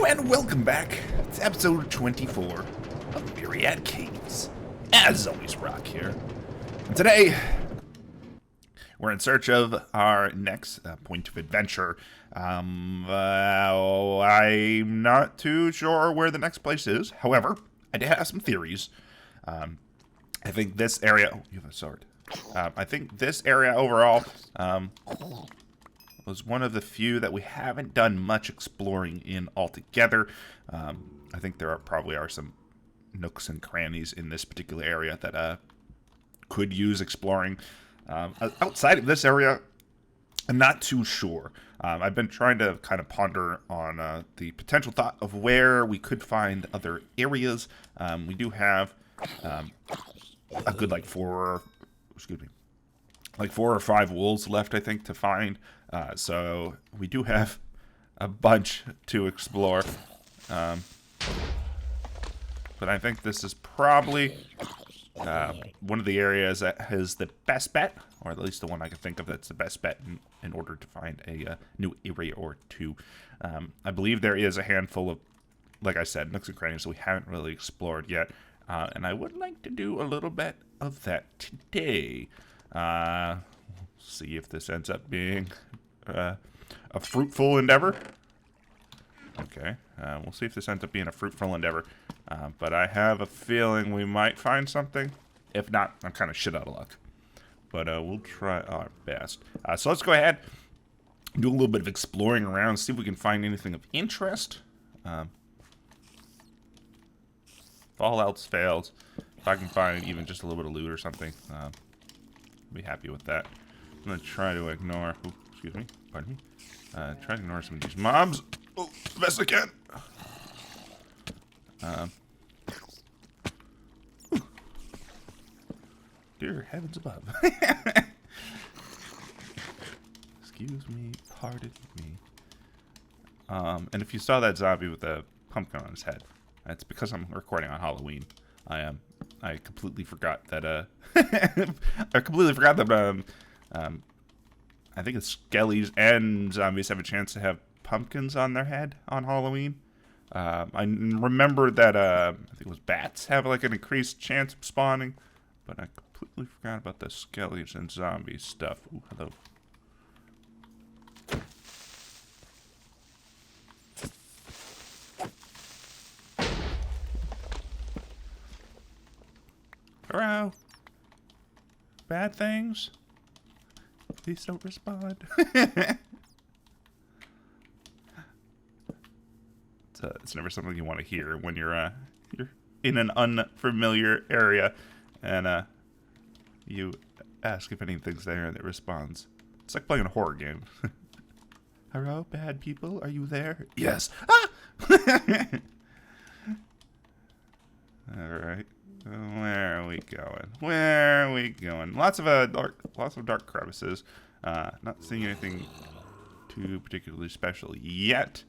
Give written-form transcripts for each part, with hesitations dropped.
Hello and welcome back to episode 24 of Myriad Caves. As always, Rock here. And today, we're in search of our next point of adventure. I'm not too sure where the next place is. However, I did have some theories. I think this area... Oh, you have a sword. I think this area overall was one of the few that we haven't done much exploring in altogether. I think there probably are some nooks and crannies in this particular area that could use exploring. Outside of this area, I'm not too sure. I've been trying to kind of ponder on the potential thought of where we could find other areas. We do have a good like four or five wolves left, I think, to find. So we do have a bunch to explore. But I think this is probably one of the areas that has the best bet, or at least the one I can think of that's the best bet in order to find a new area or two. I believe there is a handful of, like I said, nooks and crannies that we haven't really explored yet. And I would like to do a little bit of that today. See if this ends up being a fruitful endeavor. Okay, we'll see if this ends up being a fruitful endeavor. But I have a feeling we might find something. If not, I'm kind of shit out of luck. But we'll try our best. So let's go ahead, do a little bit of exploring around, see if we can find anything of interest. If all else fails, if I can find even just a little bit of loot or something, I'll be happy with that. I'm going to try to ignore... Ooh, excuse me. Pardon me. Try to ignore some of these mobs. Oh, best I can. Dear heavens above. Excuse me. Pardon me. And if you saw that zombie with a pumpkin on his head, that's because I'm recording on Halloween. I completely forgot that, I think it's skellies and zombies have a chance to have pumpkins on their head on Halloween. I remember that, I think it was bats have, like, an increased chance of spawning, but I completely forgot about the skellies and zombie stuff. Ooh, hello. Hello? Bad things? Please don't respond. It's never something you want to hear when you're in an unfamiliar area and you ask if anything's there and it responds. It's like playing a horror game. Hello, bad people? Are you there? Yes. Ah! Alright. Where are we going? Where are we going? Lots of dark crevices. Not seeing anything too particularly special yet,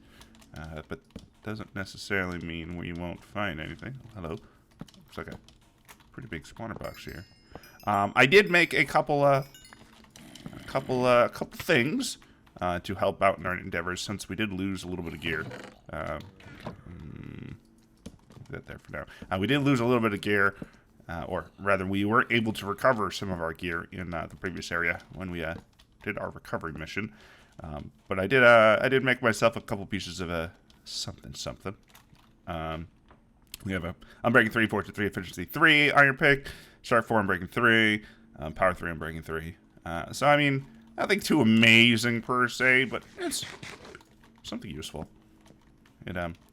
but doesn't necessarily mean we won't find anything. Hello. Looks like a pretty big spawner box here. I did make a couple things to help out in our endeavors since we did lose a little bit of gear. That there for now. We did lose a little bit of gear, or rather, we were able to recover some of our gear in the previous area when we did our recovery mission. But I did make myself a couple pieces of something. We have a Unbreaking 3, Fortune 3, Efficiency 3, Iron Pick, Sharp 4, Unbreaking 3, Power 3, Unbreaking 3. So I mean, nothing too amazing per se, but it's something useful.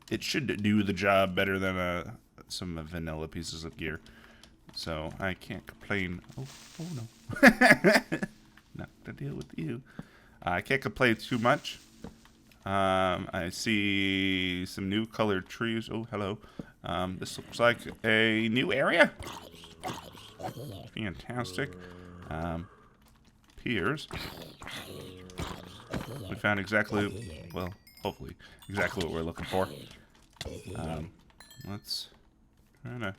It should do the job better than some vanilla pieces of gear. So I can't complain. Oh no. Not to deal with you. I can't complain too much. I see some new colored trees. Oh, hello. This looks like a new area. Fantastic. Piers. We found exactly, well, hopefully, exactly what we're looking for. Let's try to...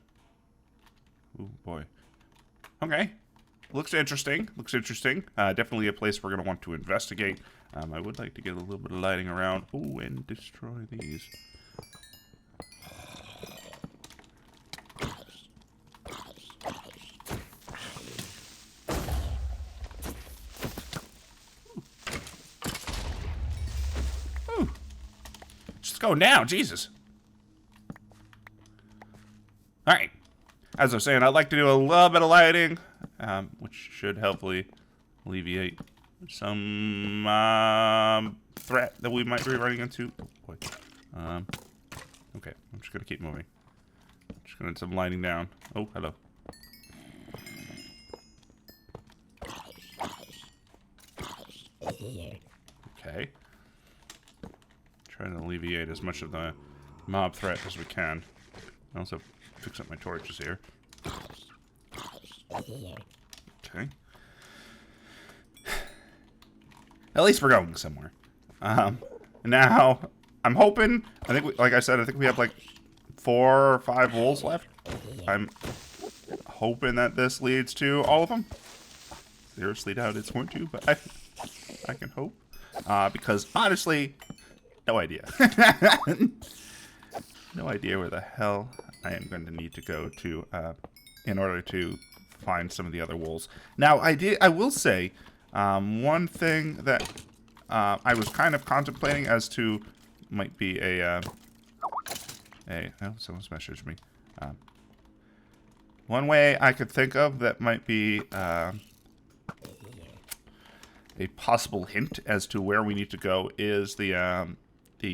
Oh, boy. Okay. Looks interesting. Definitely a place we're going to want to investigate. I would like to get a little bit of lighting around. Oh, and destroy these. going down, Jesus. All right. As I was saying, I'd like to do a little bit of lighting, which should hopefully alleviate some threat that we might be running into. Oh, boy. Okay, I'm just gonna keep moving. Just gonna do some lighting down. Oh, hello. Okay. Trying to alleviate as much of the mob threat as we can. I also fix up my torches here. Okay. At least we're going somewhere. Now, I'm hoping, I think, like I said, I think we have like 4 or 5 wolves left. I'm hoping that this leads to all of them. Seriously doubt it's going to, but I can hope. Because honestly, no idea. No idea where the hell I am going to need to go to in order to find some of the other wolves. Now, I will say, one thing that I was kind of contemplating as to might be oh, someone's messaged me. One way I could think of that might be a possible hint as to where we need to go is the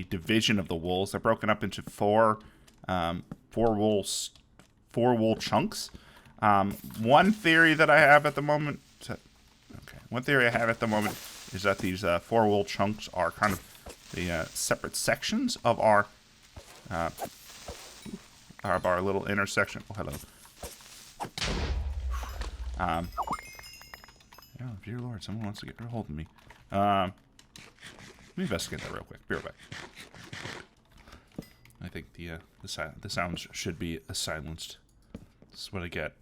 division of the wolves. They're broken up into 4 wool chunks. One theory that I have at the moment. One theory I have at the moment is that these 4 wool chunks are kind of the separate sections of our little intersection. Oh, hello. Oh, dear Lord, someone wants to get a hold of me. Let me investigate that real quick. Be right back. I think the sounds should be silenced. This is what I get.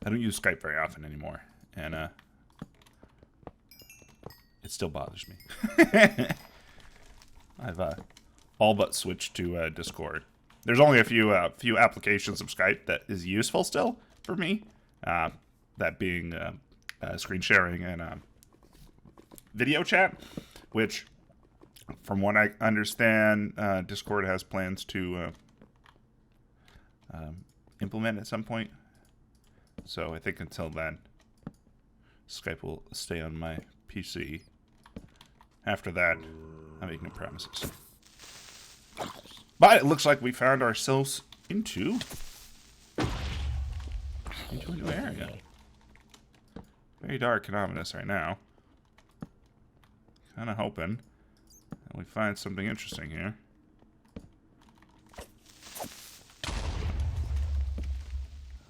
I don't use Skype very often anymore, and it still bothers me. I've all but switched to Discord. There's only a few applications of Skype that is useful still for me. That being screen sharing and video chat, which, from what I understand, Discord has plans to implement at some point. So I think until then, Skype will stay on my PC. After that, I make no promises. But it looks like we found ourselves into a new area. Very dark and ominous right now. Kind of hoping that we find something interesting here.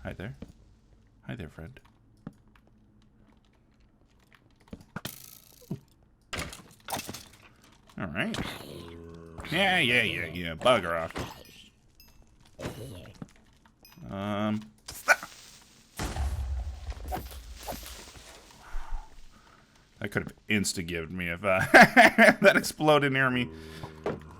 Hi there. Hi there, friend. All right. Yeah. Bugger off. That could have insta-gived me if that exploded near me.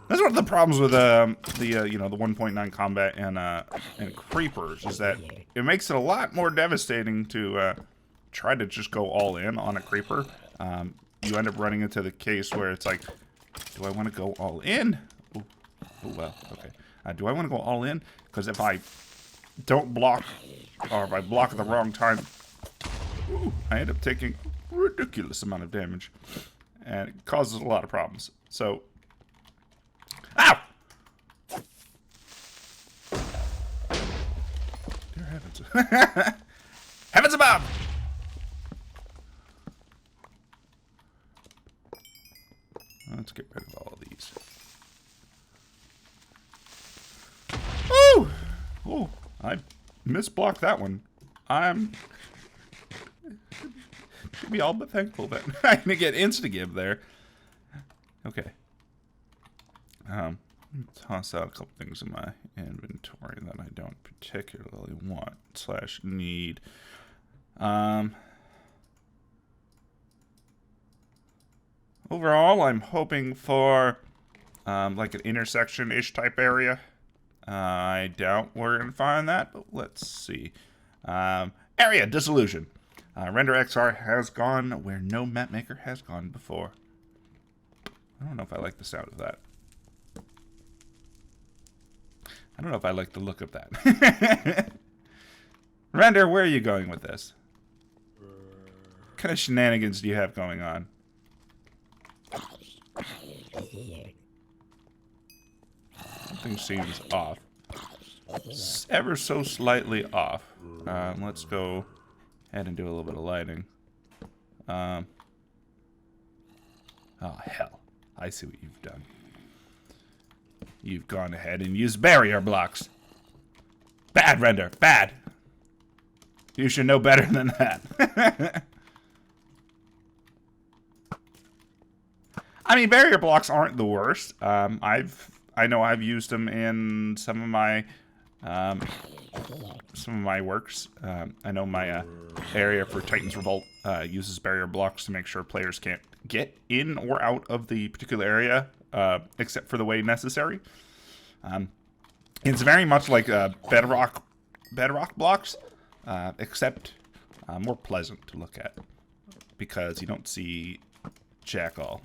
That's one of the problems with the 1.9 combat and creepers is that it makes it a lot more devastating to try to just go all in on a creeper. You end up running into the case where it's like, do I want to go all in? Oh well, okay. Do I want to go all in? Because if I don't block, or if I block at the wrong time, I end up taking a ridiculous amount of damage, and it causes a lot of problems. So, ow! Dear heavens! Heavens above! Let's get rid of all of these. Woo! Oh, I misblocked that one. I'm should be all but thankful that I didn't get insta-give there. Okay. Toss out a couple things in my inventory that I don't particularly want / need. Overall, I'm hoping for like an intersection-ish type area. I doubt we're going to find that, but let's see. Area Dissolution. Render XR has gone where no mapmaker has gone before. I don't know if I like the sound of that. I don't know if I like the look of that. Render, where are you going with this? What kind of shenanigans do you have going on? Something seems off. Ever so slightly off. Let's go ahead and do a little bit of lighting. Oh, hell. I see what you've done. You've gone ahead and used barrier blocks. Bad, Render. Bad. You should know better than that. I mean, barrier blocks aren't the worst. I know I've used them in some of my works. I know my area for Titan's Revolt uses barrier blocks to make sure players can't get in or out of the particular area, except for the way necessary. It's very much like bedrock blocks, except more pleasant to look at because you don't see jack all.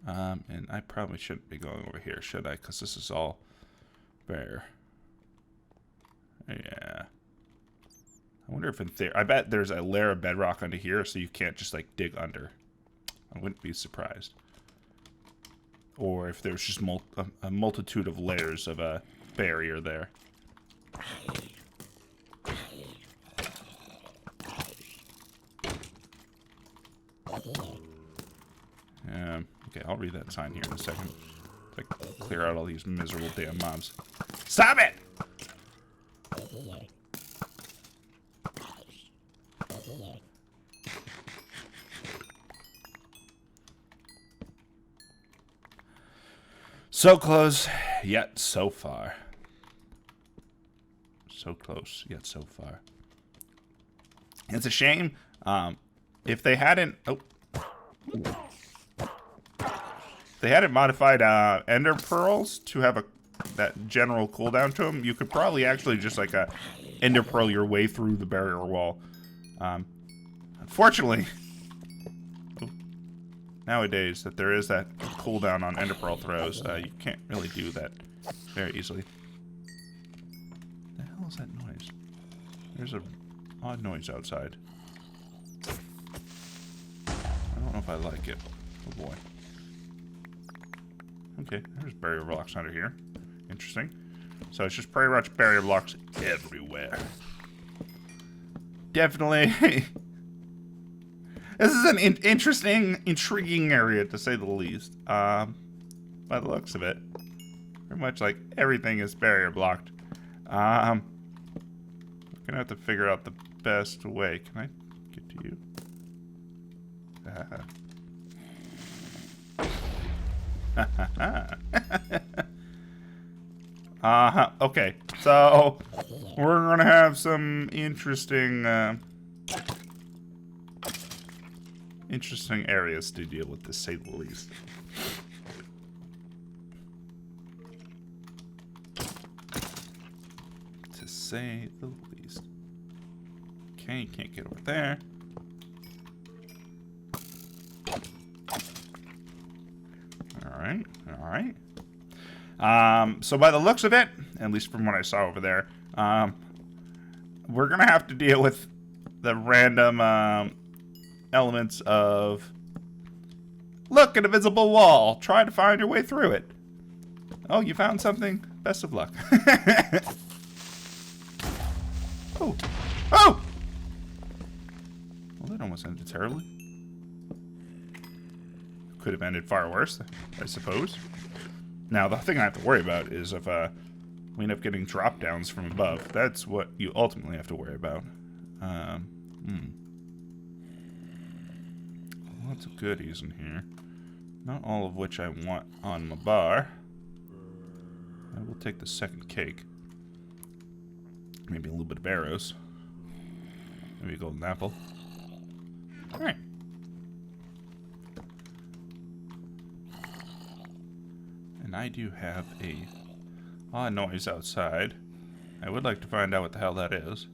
And I probably shouldn't be going over here, should I? Because this is all bare. Yeah. I wonder if in theory... I bet there's a layer of bedrock under here, so you can't just, like, dig under. I wouldn't be surprised. Or if there's just a multitude of layers of a barrier there. Okay, I'll read that sign here in a second. Like, clear out all these miserable damn mobs. Stop it! So close, yet so far. So close, yet so far. It's a shame. If they hadn't... Oh. They hadn't modified ender pearls to have that general cooldown to them, you could probably actually just like ender pearl your way through the barrier wall. Unfortunately, nowadays that there is that cooldown on ender pearl throws, you can't really do that very easily. What the hell is that noise? There's an odd noise outside. I don't know if I like it. Oh boy. Okay, there's barrier blocks under here. Interesting. So it's just pretty much barrier blocks everywhere. Definitely. This is an interesting, intriguing area, to say the least. By the looks of it. Pretty much like everything is barrier blocked. I'm gonna have to figure out the best way. Can I get to you? Okay, so we're gonna have some interesting areas to deal with, to say the least. To say the least. Okay, can't get over there. Alright. So by the looks of it, at least from what I saw over there, we're gonna have to deal with the random elements of... Look, an invisible wall. Try to find your way through it. Oh, you found something? Best of luck. Oh! Oh! Well, that almost ended terribly. Could have ended far worse, I suppose. Now, the thing I have to worry about is if we end up getting drop downs from above. That's what you ultimately have to worry about. Lots of goodies in here. Not all of which I want on my bar. I will take the second cake. Maybe a little bit of arrows. Maybe a golden apple. Alright. And I do have a odd noise outside. I would like to find out what the hell that is.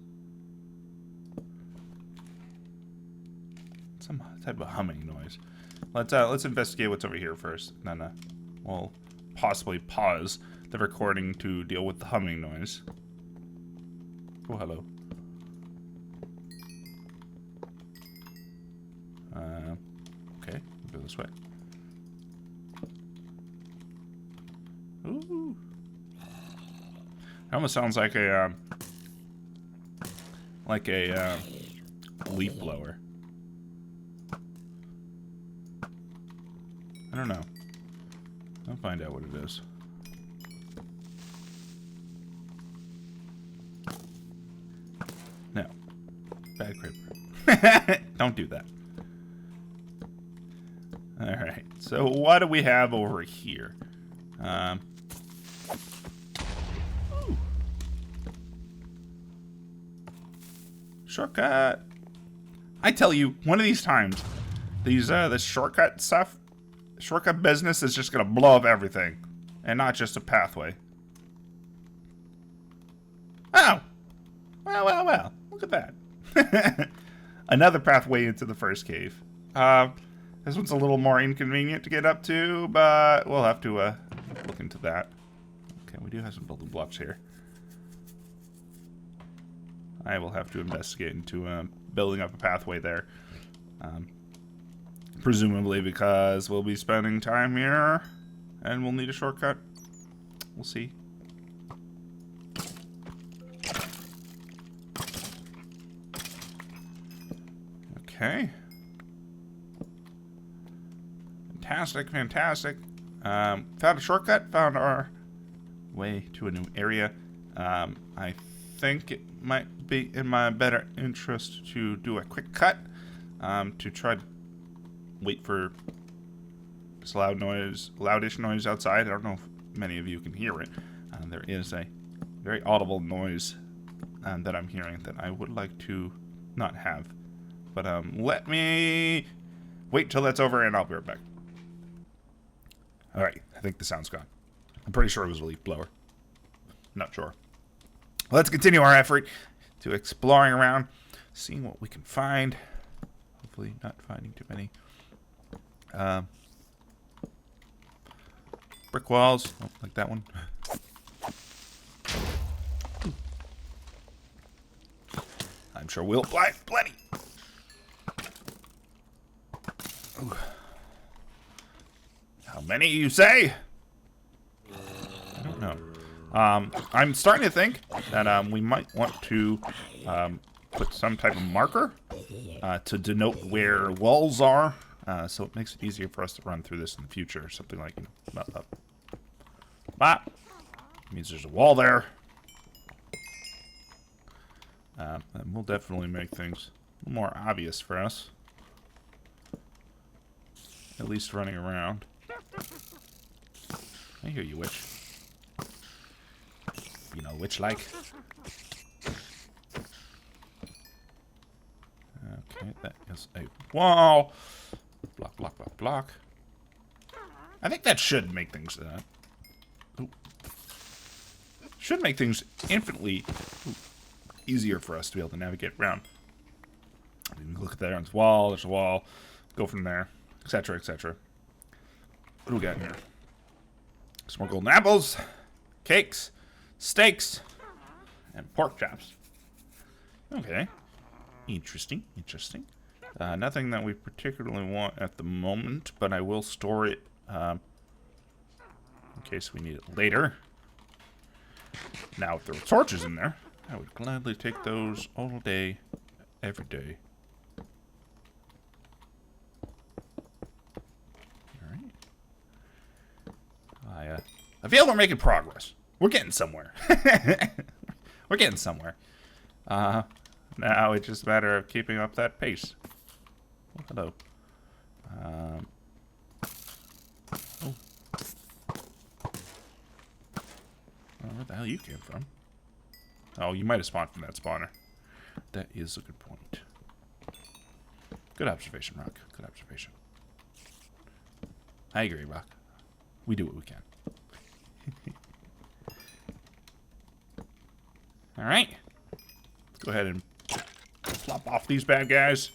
Some type of humming noise. Let's investigate what's over here first. Then we'll possibly pause the recording to deal with the humming noise. Oh, hello. Okay, go this way. Ooh. It almost sounds like a leaf blower. I don't know. I'll find out what it is. No. Bad creeper. Don't do that. Alright, so what do we have over here? Shortcut. I tell you, one of these times, this shortcut stuff, shortcut business is just gonna blow up everything, and not just a pathway. Oh, well. Look at that. Another pathway into the first cave. This one's a little more inconvenient to get up to, but we'll have to look into that. Okay, we do have some building blocks here. I will have to investigate into building up a pathway there. Presumably because we'll be spending time here and we'll need a shortcut. We'll see. Okay. Fantastic. Found a shortcut, found our way to a new area. I think it might be in my better interest to do a quick cut to try to wait for this loudish noise outside. I don't know if many of you can hear it. There is a very audible noise that I'm hearing that I would like to not have. But let me wait till that's over and I'll be right back. Alright, I think the sound's gone. I'm pretty sure it was a leaf blower. Not sure. Let's continue our effort to exploring around, seeing what we can find. Hopefully not finding too many brick walls. Oh, like that one. I'm sure we'll find plenty. Ooh. How many you say? I don't know. I'm starting to think that we might want to put some type of marker to denote where walls are, so it makes it easier for us to run through this in the future, or something like, that means there's a wall there. And we'll definitely make things more obvious for us, at least running around. I hear you, witch. You know, witch-like. Okay, that is a wall. Block. I think that should make things, should make things infinitely easier for us to be able to navigate around. We can look at that on this wall, there's a wall, go from there, etc., etc. What do we got here? Some more golden apples, cakes, steaks, and pork chops. Okay. Interesting. Nothing that we particularly want at the moment, but I will store it in case we need it later. Now, if there were torches in there, I would gladly take those all day, every day. Alright. I feel we're making progress. We're getting somewhere. We're getting somewhere. Now it's just a matter of keeping up that pace. Oh, hello. Oh. Where the hell you came from? Oh, you might have spawned from that spawner. That is a good point. Good observation, Rock. Good observation. I agree, Rock. We do what we can. Alright. Let's go ahead and flop off these bad guys.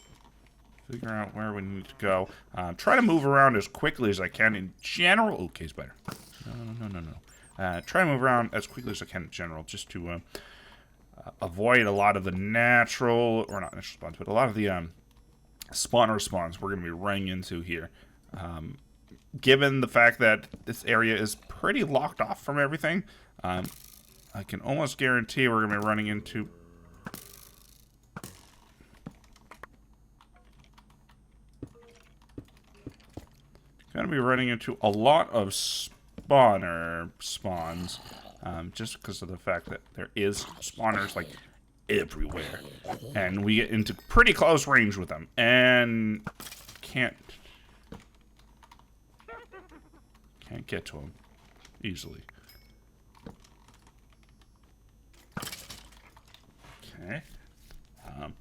Figure out where we need to go. Try to move around as quickly as I can in general. Okay, spider. No. Try to move around as quickly as I can in general, just to avoid a lot of the natural, or not natural spawns, but a lot of the spawner spawns we're going to be running into here. Given the fact that this area is pretty locked off from everything, I can almost guarantee we're going to be running into... Going to be running into a lot of spawns, just because of the fact that there is spawners like everywhere, and we get into pretty close range with them, and can't get to them easily. Okay, I'm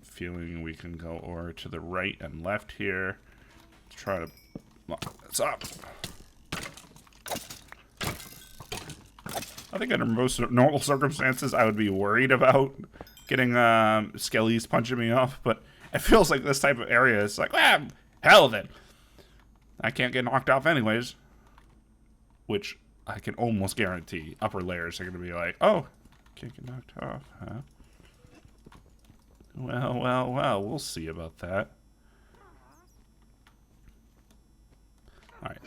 feeling we can go over to the right and left here to try to lock this up. I think under most normal circumstances, I would be worried about getting skellies punching me off, but it feels like this type of area is like, hell with it. I can't get knocked off anyways, which I can almost guarantee upper layers are going to be like, oh, can't get knocked off, huh? Well, we'll see about that. Alright.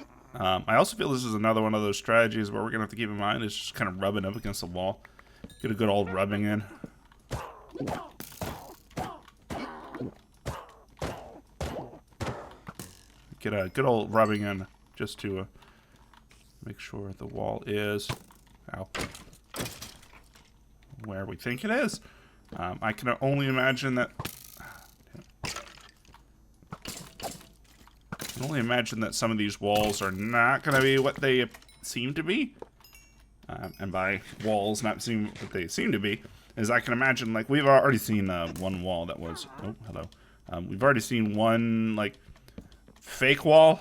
I also feel this is another one of those strategies where we're going to have to keep in mind is just kind of rubbing up against the wall. Get a good old rubbing in. Get a good old rubbing in just to make sure the wall is where we think it is. I can only imagine that... I can only imagine that some of these walls are not going to be what they seem to be. And by walls not seem what they seem to be, is I can imagine, like, we've already seen one wall that was... Oh, hello. We've already seen one, like, fake wall.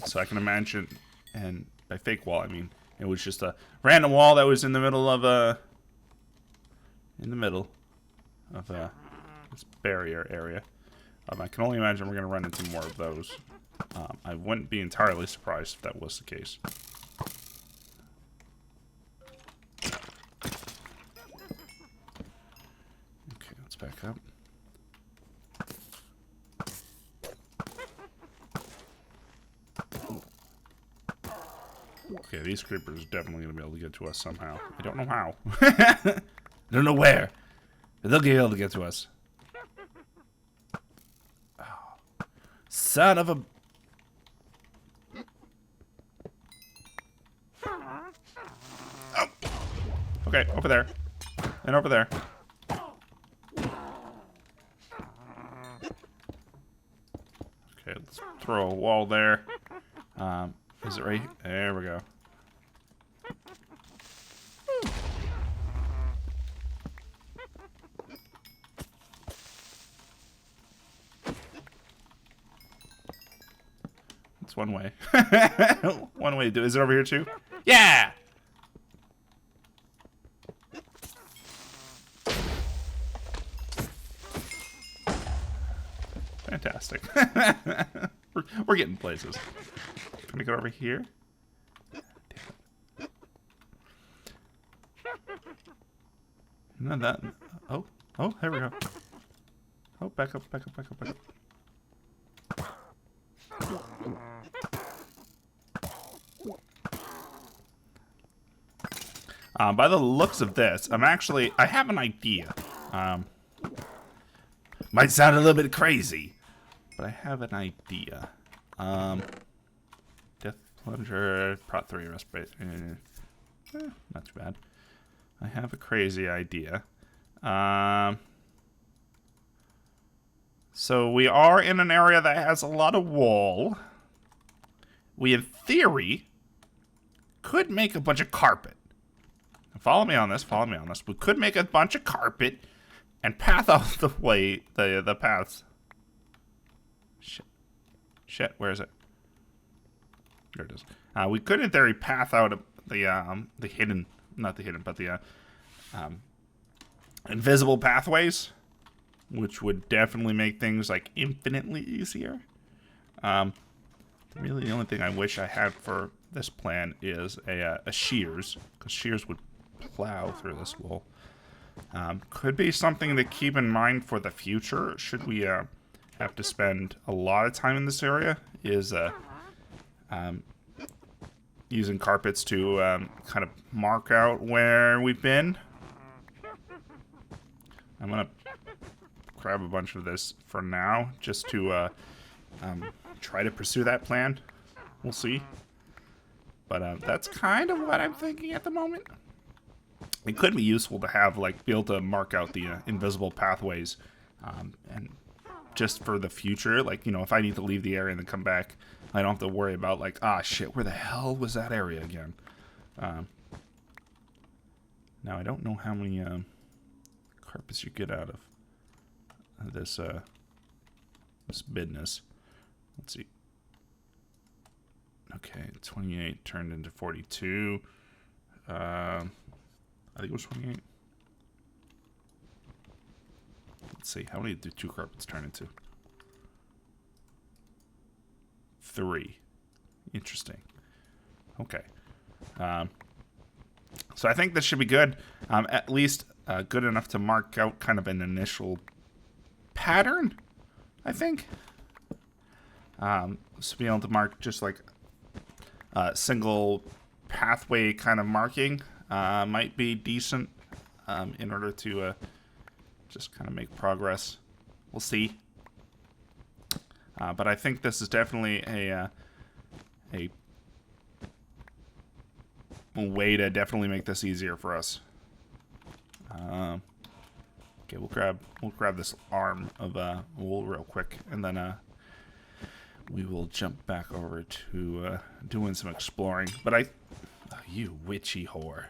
So I can imagine, and by fake wall, I mean it was just a random wall that was in the middle of this barrier area. I can only imagine we're going to run into more of those. I wouldn't be entirely surprised if that was the case. Okay, let's back up. Okay, these creepers are definitely going to be able to get to us somehow. I don't know how. I don't know where. But they'll be able to get to us. Oh, son of a... Oh. Okay, over there. And over there. Okay, let's throw a wall there. Is it right? There we go. That's one way. One way to do it. Is it over here too? Yeah! Fantastic. We're getting places. Can we go over here? Not that. Oh, there we go. Oh, back up. By the looks of this, I have an idea. Might sound a little bit crazy, but I have an idea. Death Plunger, Prot 3 Respite. Not too bad. I have a crazy idea. So we are in an area that has a lot of wall. We, in theory, could make a bunch of carpet. Follow me on this. We could make a bunch of carpet and path out the way, the paths. Shit, where is it? There it is. We could, in theory, path out the hidden, not the hidden, but the invisible pathways, which would definitely make things like infinitely easier. Really, the only thing I wish I had for this plan is a shears, because shears would plow through this wool. Could be something to keep in mind for the future, should we have to spend a lot of time in this area, is using carpets to kind of mark out where we've been. I'm going to grab a bunch of this for now, just to try to pursue that plan. We'll see. But that's kind of what I'm thinking at the moment. It could be useful to have, like, be able to mark out the invisible pathways, and just for the future, like, you know, if I need to leave the area and then come back, I don't have to worry about, like, ah, shit, where the hell was that area again? Now, I don't know how many carpets you get out of this this business. Let's see. Okay, 28 turned into 42. I think it was 28. Let's see, how many do 2 carpets turn into? 3. Interesting. Okay. So I think this should be good. At least good enough to mark out kind of an initial pattern, I think. So be able to mark just like a single pathway kind of marking might be decent in order to just kind of make progress. We'll see. But I think this is definitely a way to definitely make this easier for us. Okay, we'll grab this arm of wool real quick, and then we will jump back over to doing some exploring. But oh, you witchy whore.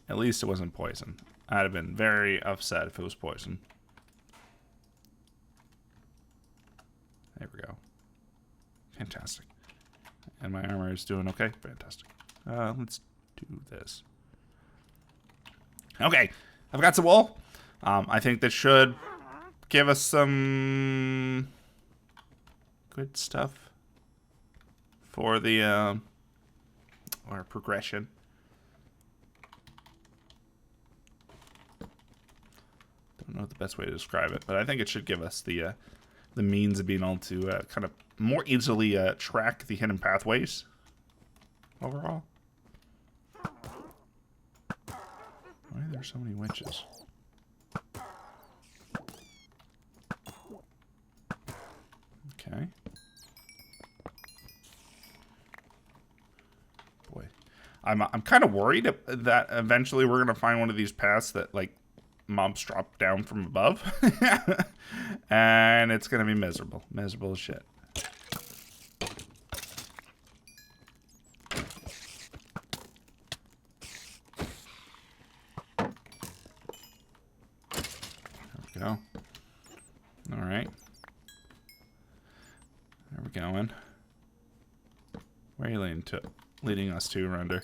At least it wasn't poison. I'd have been very upset if it was poison. There we go. Fantastic. And my armor is doing okay? Fantastic. Let's do this. Okay, I've got some wool. I think this should give us some good stuff for the our progression. Don't know the best way to describe it, but I think it should give us the means of being able to kind of more easily track the hidden pathways overall. Why are there so many witches? Okay. Boy, I'm kind of worried that eventually we're gonna find one of these paths that like mobs drop down from above, and it's gonna be miserable as shit. Go. All right. There we going. Where are you leading us to, Render?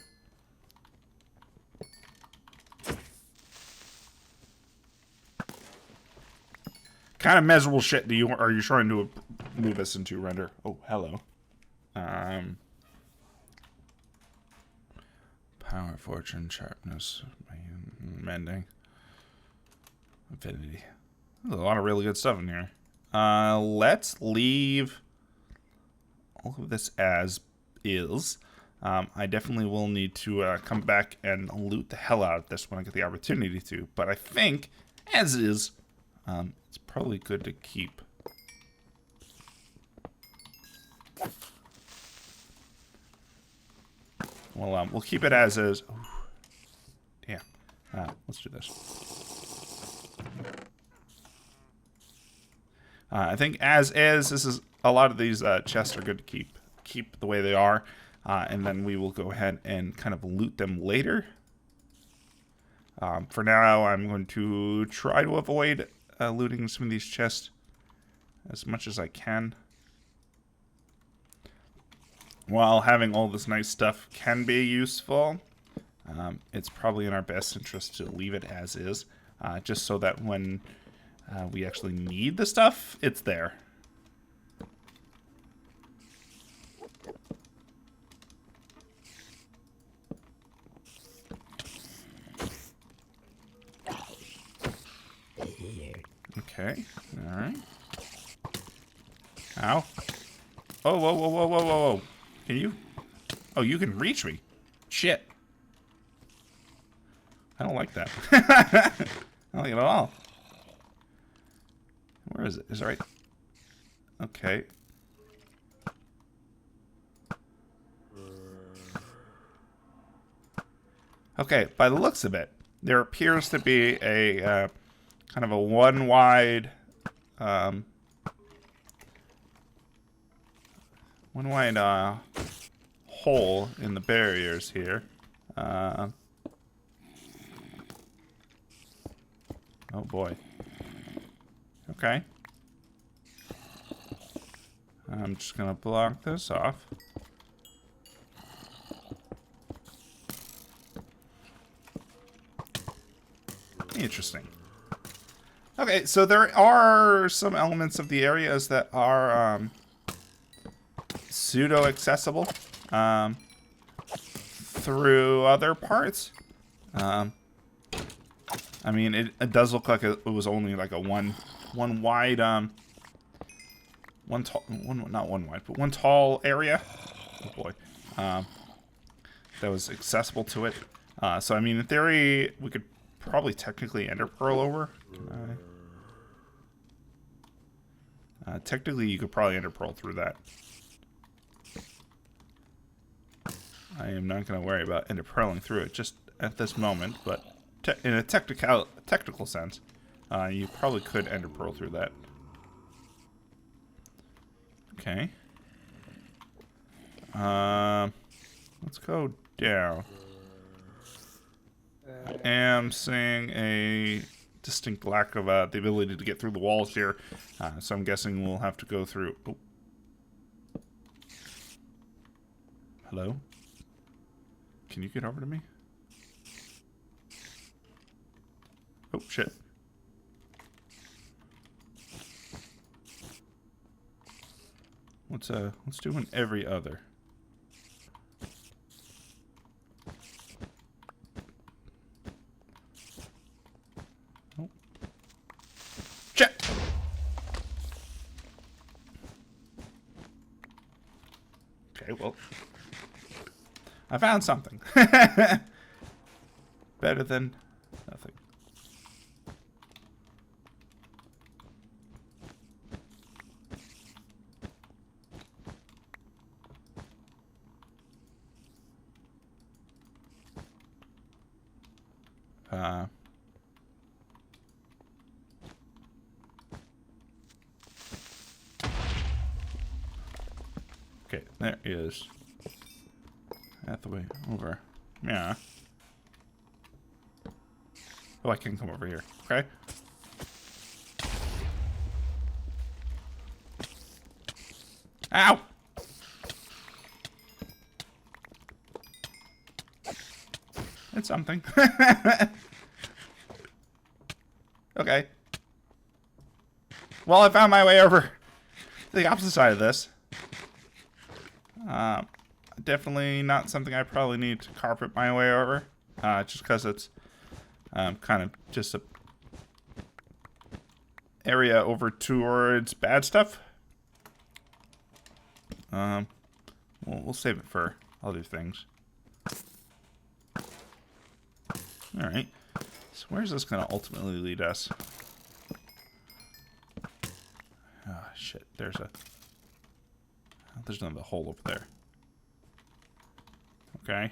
Kind of miserable shit are you trying to move us into, Render? Oh, hello. Power, fortune, sharpness, mending, affinity. There's a lot of really good stuff in here. Let's leave all of this as is. I definitely will need to come back and loot the hell out of this when I get the opportunity to. But I think, as is, it's probably good to keep. Well, we'll keep it as is. Ooh. Damn. Let's do this. I think as is, this is a lot of these chests are good to keep the way they are, and then we will go ahead and kind of loot them later. For now, I'm going to try to avoid looting some of these chests as much as I can. While having all this nice stuff can be useful, it's probably in our best interest to leave it as is. just so that when we actually need the stuff, it's there. Okay, alright. Ow. Oh, whoa, whoa, whoa, whoa, whoa, whoa. Can you? Oh, you can reach me. Shit. I don't like that. I don't like it at all. Where is it? Is it right? Okay. Okay, by the looks of it, there appears to be a kind of a one wide hole in the barriers here. Oh boy. Okay. I'm just gonna block this off. Interesting. Okay, so there are some elements of the areas that are pseudo-accessible through other parts. I mean, it does look like it was only like a one wide, not one wide, but one tall area. Oh boy, that was accessible to it. So I mean, in theory, we could probably technically ender pearl over. Technically, you could probably ender pearl through that. I am not going to worry about ender pearling through it just at this moment, but in a technical sense, you probably could ender pearl through that. Okay. Let's go down. I am seeing a distinct lack of the ability to get through the walls here, so I'm guessing we'll have to go through. Oh. Hello? Can you get over to me? Oh shit. Let's do an every other. Oh. Shit. Okay, well, I found something. Better than nothing. Okay, there is. That's the way over. Yeah. Oh, I can come over here. Okay. Ow! It's something. Okay. Well, I found my way over to the opposite side of this. Definitely not something I probably need to carpet my way over. Just because it's kind of just a area over towards bad stuff. We'll save it for other things. Alright. So where's this going to ultimately lead us? Ah, shit. There's another hole over there. Okay.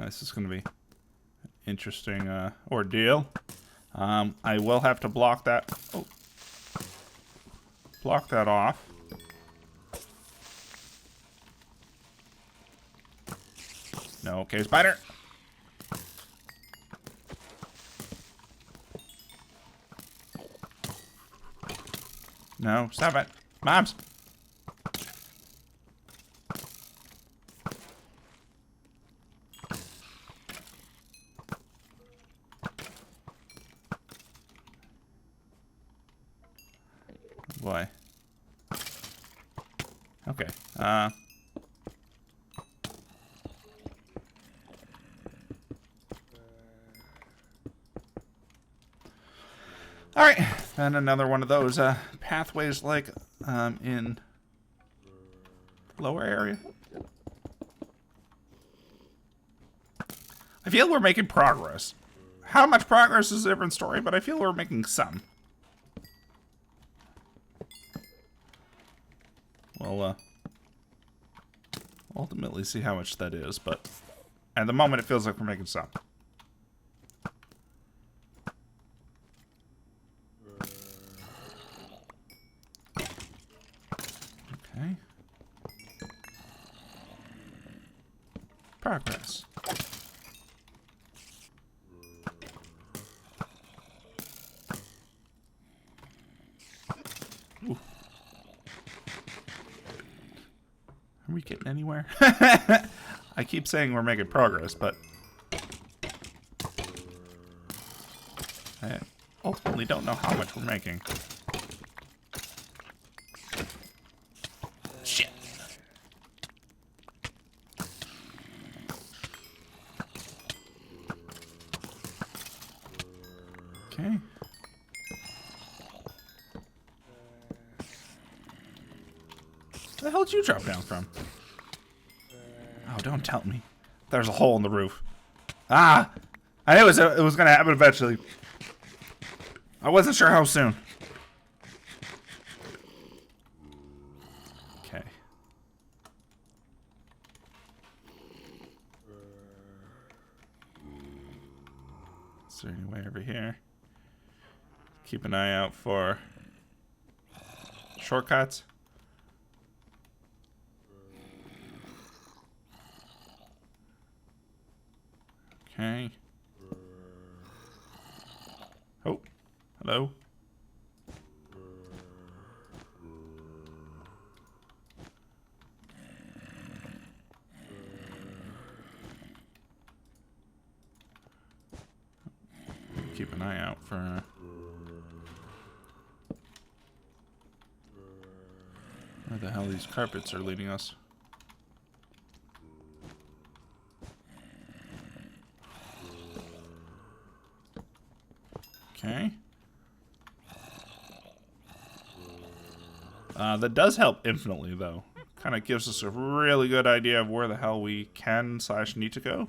This is going to be an interesting ordeal. I will have to block that. Oh. Block that off. No, okay, spider. No, stop it. Mobs. boy. Okay. Alright. And another one of those pathways like in lower area. I feel we're making progress. How much progress is a different story, but I feel we're making some. We'll ultimately see how much that is, but at the moment it feels like we're making some. Okay. Progress. Ooh. Are we getting anywhere? I keep saying we're making progress, but I ultimately don't know how much we're making. Shit. Okay. Where the hell did you drop down from? Oh, don't tell me. There's a hole in the roof. Ah! I knew it was going to happen eventually. I wasn't sure how soon. Okay. Is there any way over here? Keep an eye out for shortcuts. Okay. Oh, hello. Keep an eye out for where the hell these carpets are leading us. Okay. That does help infinitely, though. Kind of gives us a really good idea of where the hell we can / need to go.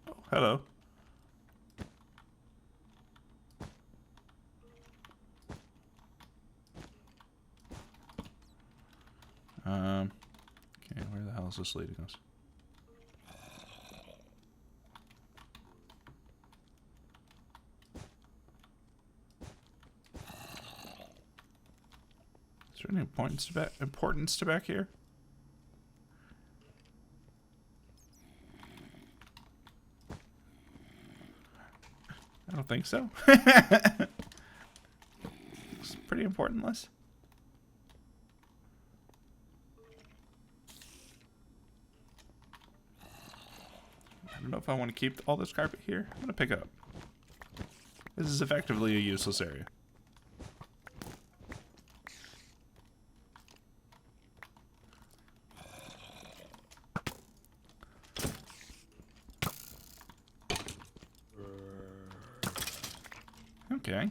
Oh, hello. Okay, where the hell is this leading us? Is there any importance to back here? I don't think so. It's a pretty important list. I don't know if I want to keep all this carpet here. I'm going to pick it up. This is effectively a useless area. Okay.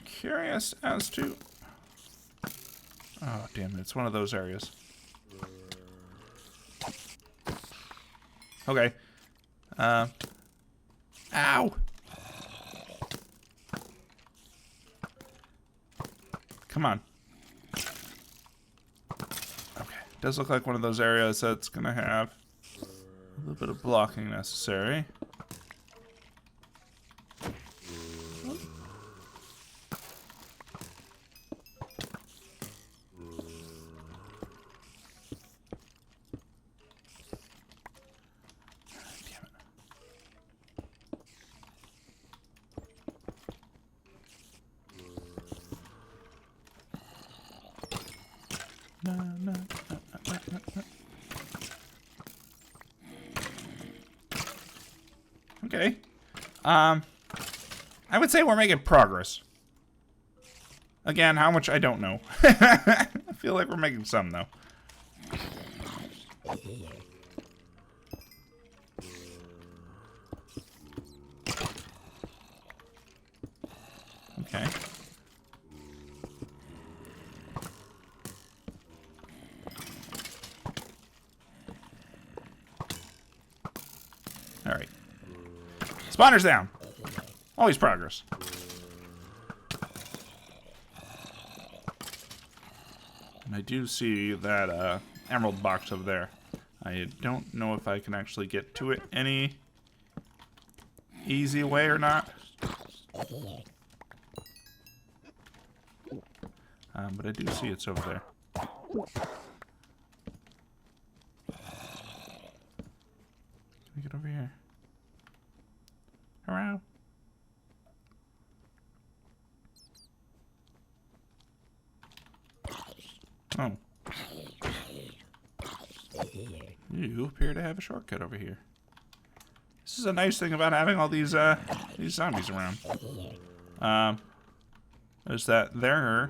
Curious as to... Oh, damn it. It's one of those areas. Okay. Ow! Come on. Okay. Does look like one of those areas that's gonna have a little bit of blocking necessary. Okay. I would say we're making progress. Again, how much I don't know. I feel like we're making some though. Okay. All right. Spawner's down. Always progress. And I do see that emerald box over there. I don't know if I can actually get to it any easy way or not. But I do see it's over there. Can we get over here? Hello? Oh. You appear to have a shortcut over here. This is a nice thing about having all these zombies around. Is that they're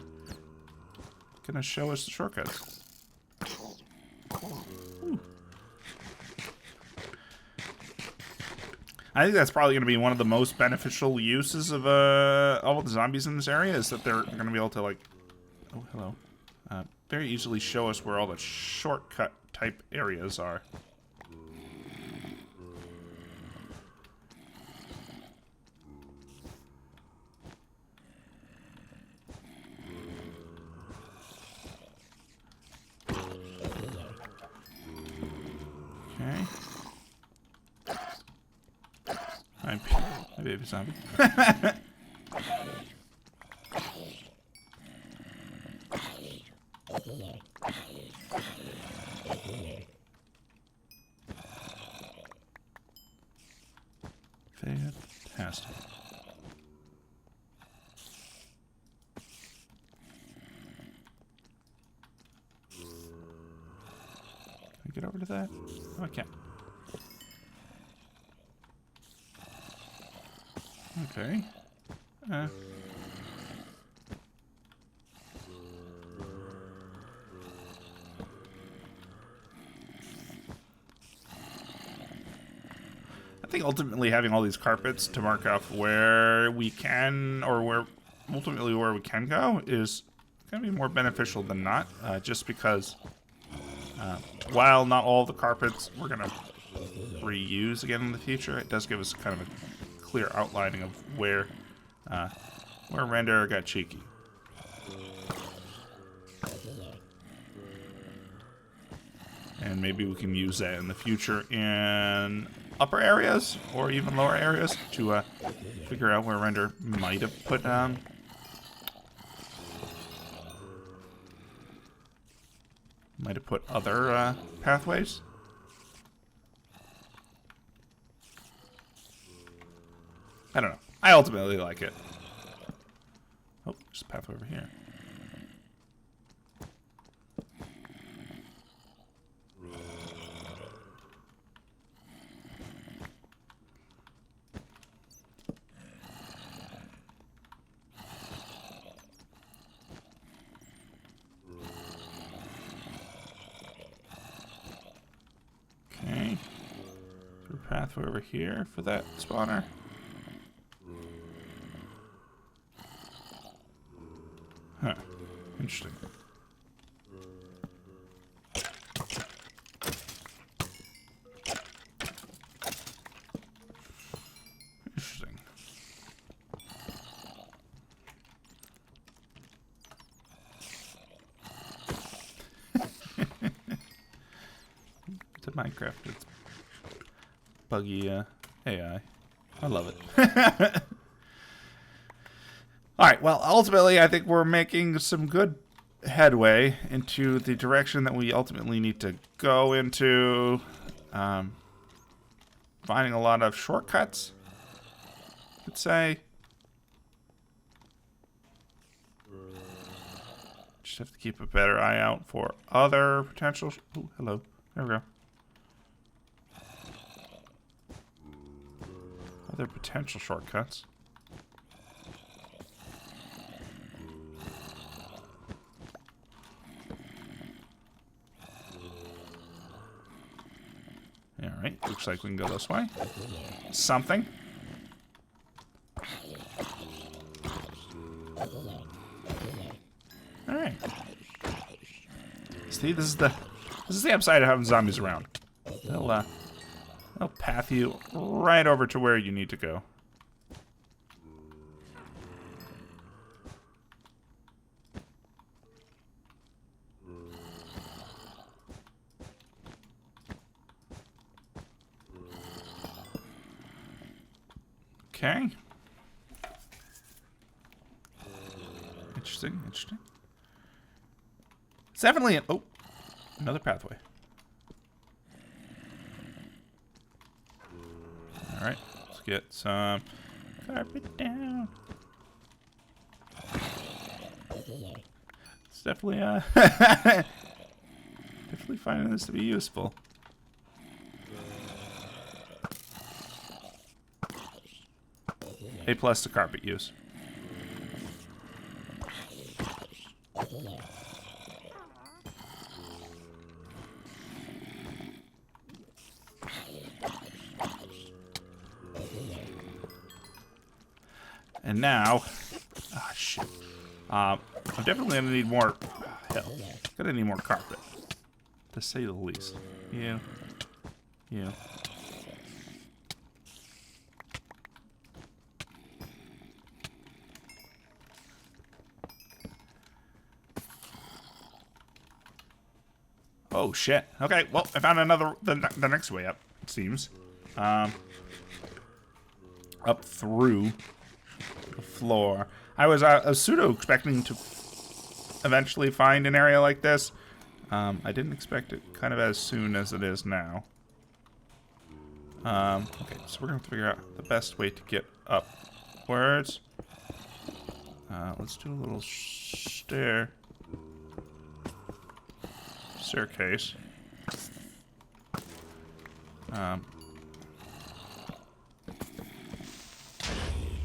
gonna show us the shortcuts. Ooh. I think that's probably gonna be one of the most beneficial uses of all the zombies in this area, is that they're gonna be able to, like, oh hello, very easily show us where all the shortcut type areas are. Okay. Hi, baby zombie. Fantastic. Can I get over to that? Oh, I can't. Okay. I think ultimately having all these carpets to mark off where we can, or where ultimately where we can go, is going to be more beneficial than not. Just because while not all the carpets we're going to reuse again in the future, it does give us kind of a clear outlining of where Render got cheeky. And maybe we can use that in the future in upper areas or even lower areas to figure out where Render might have put other pathways. I don't know. I ultimately like it. Oh, there's a pathway over here. Okay. There's a pathway over here for that spawner. Huh. Interesting. Interesting. To Minecraft, it's buggy AI. I love it. Alright, well, ultimately, I think we're making some good headway into the direction that we ultimately need to go into. Finding a lot of shortcuts, I could say. Just have to keep a better eye out for other potential... Ooh, hello. There we go. Other potential shortcuts. Alright, looks like we can go this way. Something. Alright. See, this is the upside of having zombies around. They'll path you right over to where you need to go. Okay. Interesting, interesting. It's definitely an... Oh, another pathway. Alright, let's get some carpet down. It's definitely, definitely finding this to be useful. A+ to carpet use. And now, ah, shit. I'm definitely gonna need more. Hell, gonna need more carpet, to say the least. Yeah. Oh shit. Okay, well, I found the next way up, it seems. Up through the floor. I was pseudo expecting to eventually find an area like this. I didn't expect it kind of as soon as it is now. Okay, so we're gonna have to figure out the best way to get upwards. Let's do a little staircase.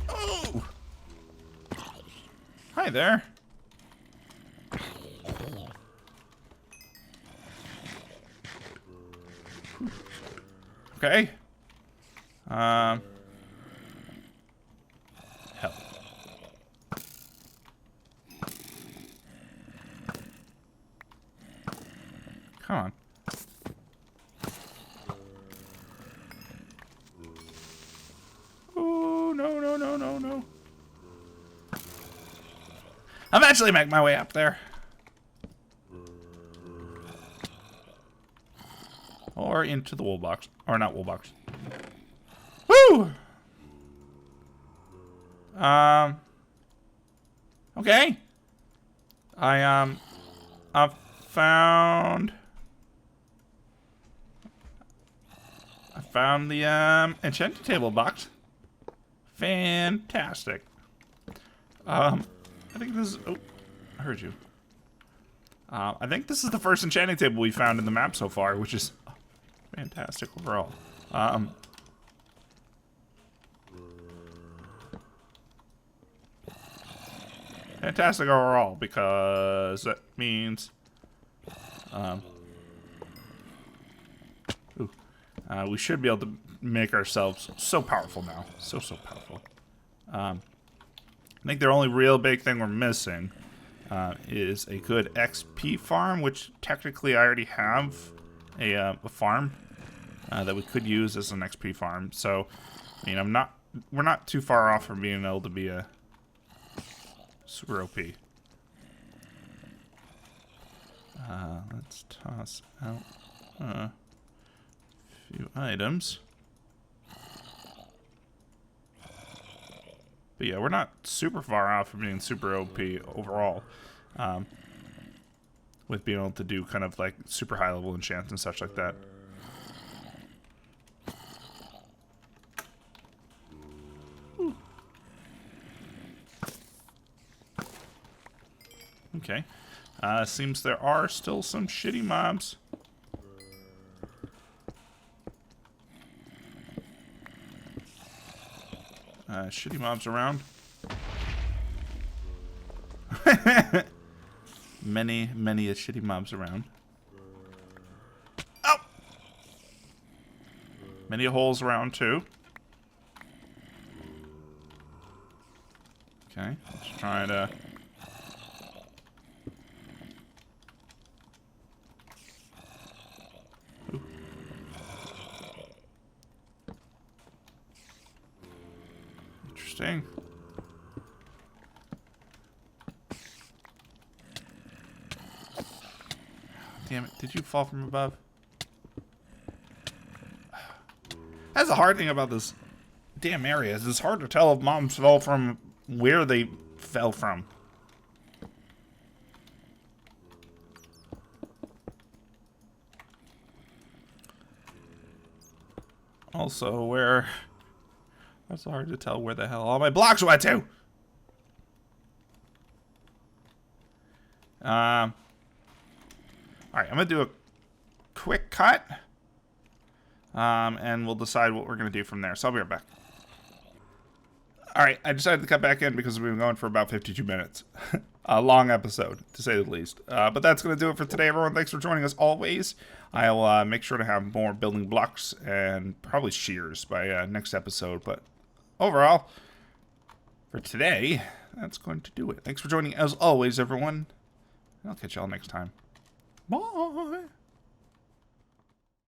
Oh! Hi there. Okay. Hell. Come on. Oh, no. I'll eventually make my way up there. Or into the wool box. Or not wool box. Woo! Okay. I found the enchanted table box. Fantastic. I think this is... Oh, I heard you. I think this is the first enchanting table we found in the map so far, which is fantastic overall. Fantastic overall, because that means... we should be able to make ourselves so powerful now. So powerful. I think the only real big thing we're missing is a good XP farm, which technically I already have a farm that we could use as an XP farm. So, I mean, we're not too far off from being able to be a super OP. Let's toss out a few items. But yeah, we're not super far off from being super OP overall. With being able to do kind of like super high level enchants and such like that. Ooh. Okay. Seems there are still some shitty mobs. Shitty mobs around. many a shitty mobs around. Oh! Many holes around, too. Okay, let's try to... Ooh. Interesting. Damn it, did you fall from above? That's the hard thing about this damn area, is it's hard to tell if moms fell from where they fell from. Also, where... It's hard to tell where the hell all my blocks went to! Alright, I'm gonna do a quick cut. And we'll decide what we're gonna do from there. So I'll be right back. Alright, I decided to cut back in because we've been going for about 52 minutes. A long episode, to say the least. But that's going to do it for today, everyone. Thanks for joining us always. I'll make sure to have more building blocks and probably shears by next episode. But overall, for today, that's going to do it. Thanks for joining as always, everyone. I'll catch y'all next time. Bye!